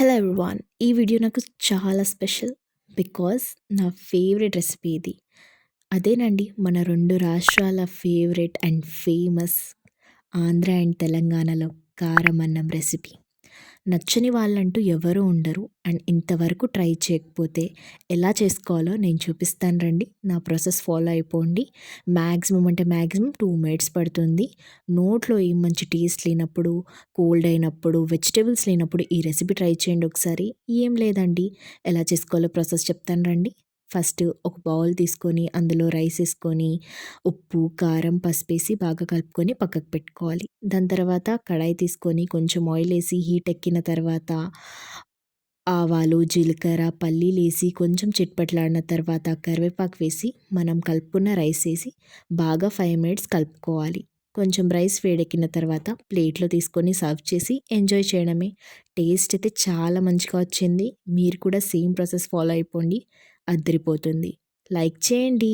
Hello everyone. ఈ video నాకు చాలా స్పెషల్. బికాజ్ నా ఫేవరెట్ రెసిపీ ఇది. అదేనండి మన 2 రాష్ట్రాల favourite and famous Andhra and తెలంగాణలో కారమన్నం రెసిపీ. నచ్చని వాళ్ళంటూ ఎవరూ ఉండరు. అండ్ ఇంతవరకు ట్రై చేయకపోతే ఎలా చేసుకోవాలో నేను చూపిస్తాను రండి. నా ప్రాసెస్ ఫాలో అయిపోండి. మ్యాక్సిమం అంటే మ్యాక్సిమం 2 మినిట్స్ పడుతుంది. నోట్లో ఏం మంచి టేస్ట్ లేనప్పుడు, కోల్డ్ అయినప్పుడు, వెజిటబుల్స్ లేనప్పుడు ఈ రెసిపీ ట్రై చేయండి ఒకసారి. ఏం లేదండి, ఎలా చేసుకోవాలో ప్రాసెస్ చెప్తాను రండి. ఫస్ట్ ఒక బౌల్ తీసుకొని అందులో రైస్ ఏసుకొని, ఉప్పు, కారం, పసుపేసి బాగా కలుపుకొని పక్కకు పెట్టుకోవాలి. దాని తర్వాత కడాయి తీసుకొని కొంచెం ఆయిలేసి హీట్ ఎక్కిన తర్వాత ఆవాలు, జీలకర్ర, పల్లీలేసి కొంచెం చిట్పట్లాడిన తర్వాత కరివేపాకు వేసి మనం కలుపుకున్న రైస్ ఏసి బాగా 5 మినిట్స్ కలుపుకోవాలి. కొంచెం రైస్ వేడెక్కిన తర్వాత ప్లేట్‌లో తీసుకొని సర్వ్ చేసి ఎంజాయ్ చేయడమే. టేస్ట్ అయితే చాలా మంచిగా వచ్చింది. మీరు కూడా సేమ్ ప్రాసెస్ ఫాలో అయిపోండి. అదిరిపోతుంది. లైక్ చేయండి.